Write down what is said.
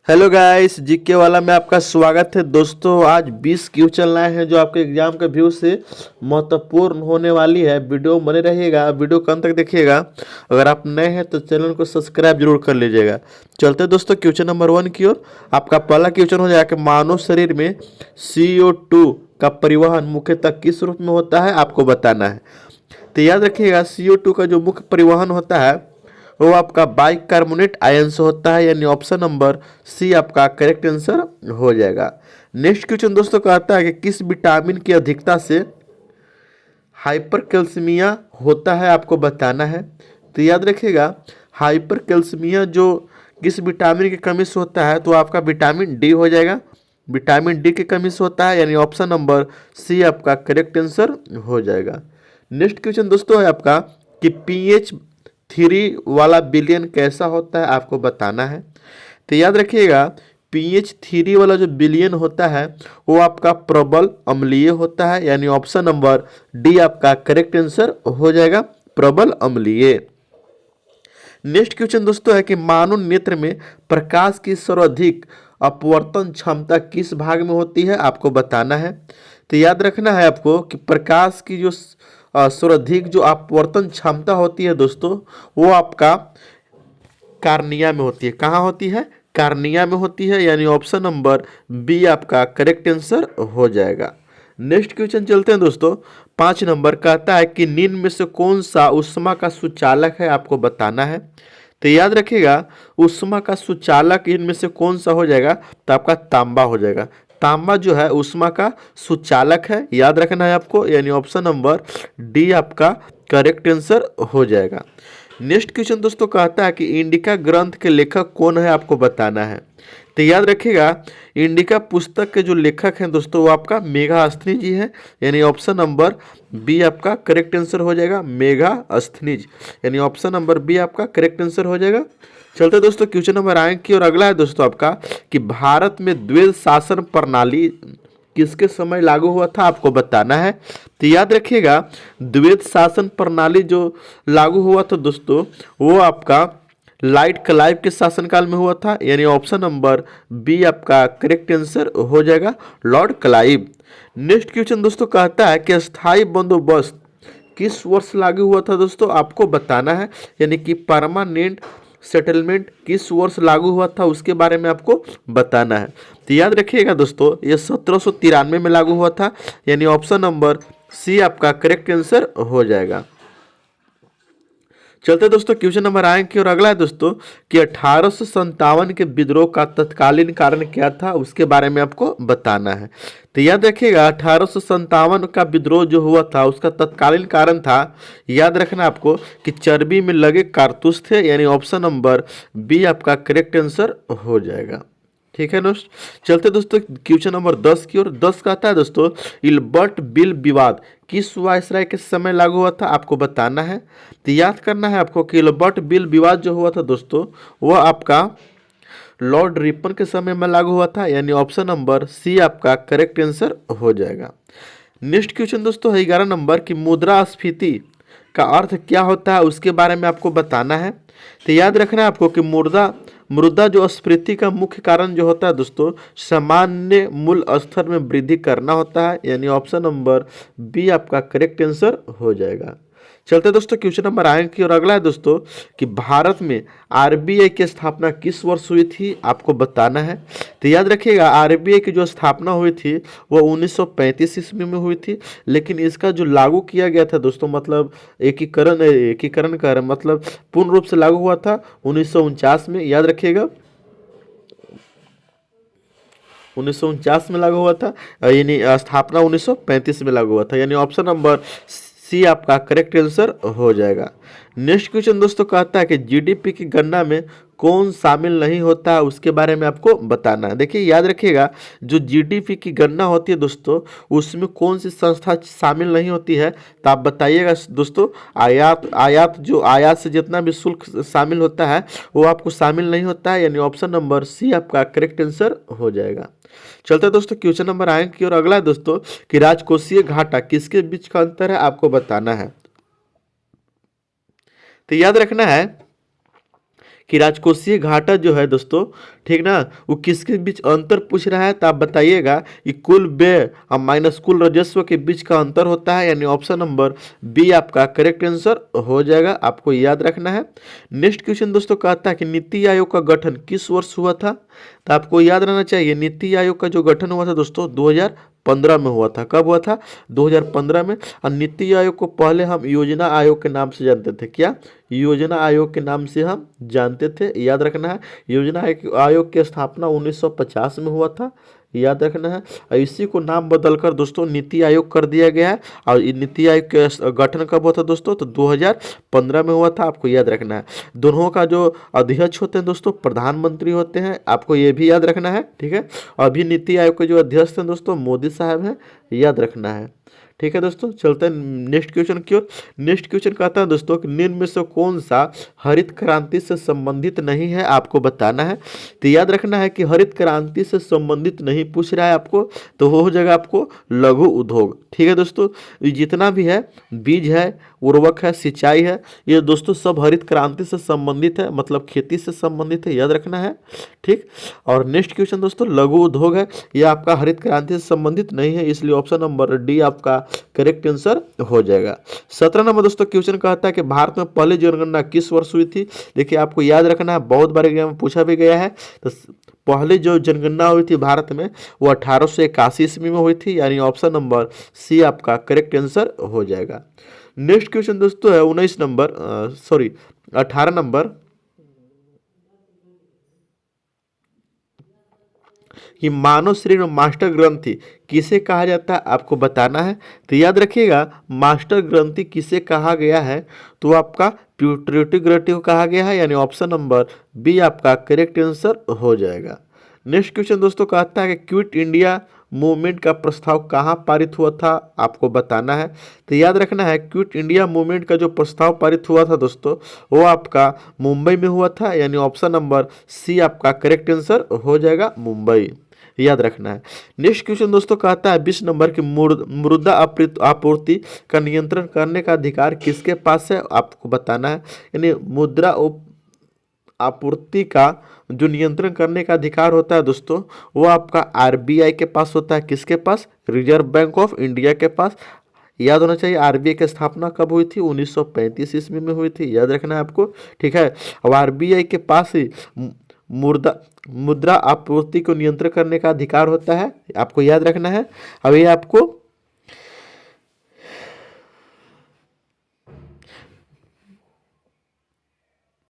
Hello guys, GK वाला में आपका स्वागत है। दोस्तों आज 20 क्यू चलना है जो आपके एग्जाम के व्यू से महत्वपूर्ण होने वाली है। वीडियो बने रहिएगा, वीडियो कम तक देखिएगा। अगर आप नए हैं तो चैनल को सब्सक्राइब जरूर कर लीजिएगा। चलते दोस्तों क्वेश्चन नंबर 1 की ओर। आपका पहला क्वेश्चन हो जाएगा कि मानव शरीर में CO2 का परिवहन मुख्यतः किस रूप में होता है, आपको बताना है। तो याद रखिएगा CO2 का जो मुख्य परिवहन होता है वो आपका बाइकार्बोनेट आयन से होता है, यानी ऑप्शन नंबर सी आपका करेक्ट आंसर हो जाएगा। नेक्स्ट क्वेश्चन दोस्तों कहता है कि किस विटामिन की अधिकता से हाइपरकैल्सीमिया होता है, आपको बताना है। तो याद रखिएगा हाइपरकैल्सीमिया जो किस विटामिन की कमी से होता है, तो आपका विटामिन डी हो जाएगा। विटामिन डी की कमी से होता है, यानी ऑप्शन नंबर सी आपका करेक्ट आंसर हो जाएगा। नेक्स्ट क्वेश्चन दोस्तों है आपका कि pH 3 वाला बिलियन कैसा होता है, आपको बताना है। तो याद रखिएगा pH 3 वाला जो बिलियन होता है वो आपका प्रबल अम्लीय होता है, यानी ऑप्शन नंबर डी आपका करेक्ट आंसर हो जाएगा, प्रबल अम्लीय। नेक्स्ट क्वेश्चन दोस्तों है कि मानव नेत्र में प्रकाश की सर्वाधिक अपवर्तन क्षमता किस भाग में होती है, आपको बताना है। तो याद रखना है आपको कि प्रकाश की जो सर्वाधिक जो अपवर्तन क्षमता होती है दोस्तों, वो आपका कार्निया में होती है। कहाँ होती है? कार्निया में होती है, यानी ऑप्शन नंबर बी आपका करेक्ट आंसर हो जाएगा। नेक्स्ट क्वेश्चन चलते हैं दोस्तों। 5 नंबर कहता है कि निम्न में से कौन सा ऊष्मा का सुचालक है, आपको बताना है। तो याद रखिएगा ऊष्मा का सुचालक इनमें से कौन सा हो जाएगा, तो आपका तांबा हो जाएगा। तांबा जो है ऊष्मा का सुचालक है, याद रखना है आपको, यानी ऑप्शन नंबर डी आपका करेक्ट आंसर हो जाएगा। नेक्स्ट क्वेश्चन दोस्तों कहता है कि इंडिका ग्रंथ के लेखक कौन है, आपको बताना है। तो याद रखिएगा इंडिका पुस्तक के जो लेखक हैं दोस्तों वो आपका मेघास्थनी जी है, यानी ऑप्शन नंबर बी आपका करेक्ट आंसर हो जाएगा, मेघास्थनीज, यानी ऑप्शन नंबर बी आपका करेक्ट आंसर हो जाएगा। चलते दोस्तों क्वेश्चन नंबर आए की और अगला है दोस्तों आपका कि भारत में द्वैध शासन प्रणाली किसके समय लागू हुआ था, आपको बताना है। तो याद रखिएगा द्वैध शासन प्रणाली जो लागू हुआ था दोस्तों वो आपका लॉर्ड क्लाइव के शासनकाल में हुआ था, यानी ऑप्शन नंबर बी आपका करेक्ट आंसर हो जाएगा, लॉर्ड क्लाइव। नेक्स्ट क्वेश्चन दोस्तों कहता है कि स्थायी बंदोबस्त किस वर्ष लागू हुआ था दोस्तों, आपको बताना है। यानी कि परमानेंट सेटलमेंट किस वर्ष लागू हुआ था उसके बारे में आपको बताना है। तो याद रखिएगा दोस्तों ये 1793 में लागू हुआ था, यानी ऑप्शन नंबर सी आपका करेक्ट आंसर हो जाएगा। चलते दोस्तों क्वेश्चन नंबर आए की और अगला है दोस्तों कि 1857 के विद्रोह का तत्कालीन कारण क्या था, उसके बारे में आपको बताना है। तो याद रखिएगा 1857 का विद्रोह जो हुआ था उसका तत्कालीन कारण था, याद रखना आपको कि चर्बी में लगे कारतूस थे, यानी ऑप्शन नंबर बी आपका करेक्ट आंसर हो जाएगा। ठीक है दोस्त। चलते दोस्तों क्वेश्चन नंबर 10 की ओर। 10 कहता है दोस्तों इल्बर्ट बिल विवाद किस वायसराय के समय लागू हुआ था, आपको बताना है। तो याद करना है आपको कि इल्बर्ट बिल विवाद जो हुआ था दोस्तों वह आपका लॉर्ड रिपन के समय में लागू हुआ था, यानी ऑप्शन नंबर सी आपका करेक्ट आंसर हो जाएगा। नेक्स्ट क्वेश्चन दोस्तों है 11 नंबर की मुद्रास्फीति का अर्थ क्या होता है उसके बारे में आपको बताना है। तो याद रखना है आपको कि मृदा जो स्फीति का मुख्य कारण जो होता है दोस्तों सामान्य मूल स्तर में वृद्धि करना होता है, यानी ऑप्शन नंबर बी आपका करेक्ट आंसर हो जाएगा। चलते दोस्तों क्वेश्चन नंबर आए की और अगला है दोस्तों कि भारत में आरबीआई की स्थापना किस वर्ष हुई थी, आपको बताना है। तो याद रखिएगा आरबीआई की जो स्थापना हुई थी वो 1935 ईस्वी में हुई थी, लेकिन इसका जो लागू किया गया था दोस्तों मतलब एकीकरण कर मतलब पूर्ण रूप से लागू हुआ था 1949 में। याद रखिएगा 1949 में लागू हुआ था, यानी स्थापना 1935 में लागू हुआ था, यानी ऑप्शन नंबर सी आपका करेक्ट आंसर हो जाएगा। नेक्स्ट क्वेश्चन दोस्तों कहता है कि जीडीपी की गणना में कौन शामिल नहीं होता है उसके बारे में आपको बताना है। देखिए याद रखिएगा जो जीडीपी की गणना होती है दोस्तों उसमें कौन सी संस्था शामिल नहीं होती है, तो आप बताइएगा दोस्तों। आयात से जितना भी शुल्क शामिल होता है वो आपको शामिल नहीं होता है, यानी ऑप्शन नंबर सी आपका करेक्ट आंसर हो जाएगा। चलते दोस्तों क्वेश्चन नंबर आए की और अगला है दोस्तों कि राजकोषीय घाटा किसके बीच का अंतर है, आपको बताना है। तो याद रखना है कि राजकोषीय घाटा जो है दोस्तों, ठीक ना, वो किसके बीच अंतर पूछ रहा है, तो आप बताइएगा कि कुल व्यय और माइनस कुल राजस्व के बीच का अंतर होता है, यानी ऑप्शन नंबर बी आपका करेक्ट आंसर हो जाएगा, आपको याद रखना है। नेक्स्ट क्वेश्चन दोस्तों कहता है कि नीति आयोग का गठन किस वर्ष हुआ था, तो आपको याद रहना चाहिए नीति आयोग का जो गठन हुआ था दोस्तों 2015 में हुआ था। कब हुआ था? 2015 में। और नीति आयोग को पहले हम योजना आयोग के नाम से जानते थे। क्या? योजना आयोग के नाम से हम जानते थे, याद रखना है। योजना आयोग की स्थापना 1950 में हुआ था, याद रखना है। और इसी को नाम बदलकर दोस्तों नीति आयोग कर दिया गया है। और ये नीति आयोग का गठन कब हुआ था दोस्तों? तो 2015 में हुआ था, आपको याद रखना है। दोनों का जो अध्यक्ष होते हैं दोस्तों प्रधानमंत्री होते हैं, आपको ये भी याद रखना है, ठीक है। अभी नीति आयोग के जो अध्यक्ष हैं दोस्तों मोदी साहब हैं, याद रखना है, ठीक है दोस्तों। चलते हैं नेक्स्ट क्वेश्चन की ओर। नेक्स्ट क्वेश्चन कहता है दोस्तों कि निम्न में से कौन सा हरित क्रांति से संबंधित नहीं है, आपको बताना है। तो याद रखना है कि हरित क्रांति से संबंधित नहीं पूछ रहा है आपको, तो वो हो जाएगा आपको लघु उद्योग, ठीक है दोस्तों। ये जितना भी है, बीज है, उर्वरक है, सिंचाई है, ये दोस्तों सब हरित क्रांति से संबंधित है, मतलब खेती से संबंधित है, याद रखना है, ठीक। और नेक्स्ट क्वेश्चन दोस्तों लघु उद्योग है, ये आपका हरित क्रांति से संबंधित नहीं है, इसलिए ऑप्शन नंबर डी आपका करेक्ट आंसर हो जाएगा। 17 नंबर दोस्तों क्वेश्चन कहता है कि भारत में पहली जनगणना किस वर्ष हुई थी। देखिए आपको याद रखना है, बहुत बार एग्जाम में पूछा भी गया है। तो पहले जो जनगणना हुई थी भारत में वो 1881 ईस्वी में हुई थी, यानी ऑप्शन नंबर सी आपका करेक्ट आंसर हो जाएगा। नेक्स्ट क्वेश्चन दोस्तों है 19 नंबर 18 नंबर कि मानव शरीर में मास्टर ग्रंथि किसे कहा जाता है, आपको बताना है। तो याद रखिएगा मास्टर ग्रंथि किसे कहा गया है, तो आपका प्यूटरेटिव ग्रंथि को कहा गया है, यानी ऑप्शन नंबर बी आपका करेक्ट आंसर हो जाएगा। नेक्स्ट क्वेश्चन दोस्तों कहता है कि क्विट इंडिया मूवमेंट का प्रस्ताव कहाँ पारित हुआ था, आपको बताना है। तो याद रखना है क्विट इंडिया मूवमेंट का जो प्रस्ताव पारित हुआ था दोस्तों वो आपका मुंबई में हुआ था, यानी ऑप्शन नंबर सी आपका करेक्ट आंसर हो जाएगा, मुंबई, याद रखना है। नेक्स्ट क्वेश्चन दोस्तों कहता है 20 नंबर की मृदा आपूर्ति का नियंत्रण करने का अधिकार किसके पास है, आपको बताना है। यानी मुद्रा आपूर्ति का जो नियंत्रण करने का अधिकार होता है दोस्तों वो आपका आरबीआई के पास होता है। किसके पास? रिजर्व बैंक ऑफ इंडिया के पास। याद होना चाहिए आरबीआई की स्थापना कब हुई थी? 1935 ईस्वी में हुई थी, याद रखना है आपको, ठीक है। अब आरबीआई के पास ही मुद्रा आपूर्ति को नियंत्रण करने का अधिकार होता है, आपको याद रखना है। अब ये आपको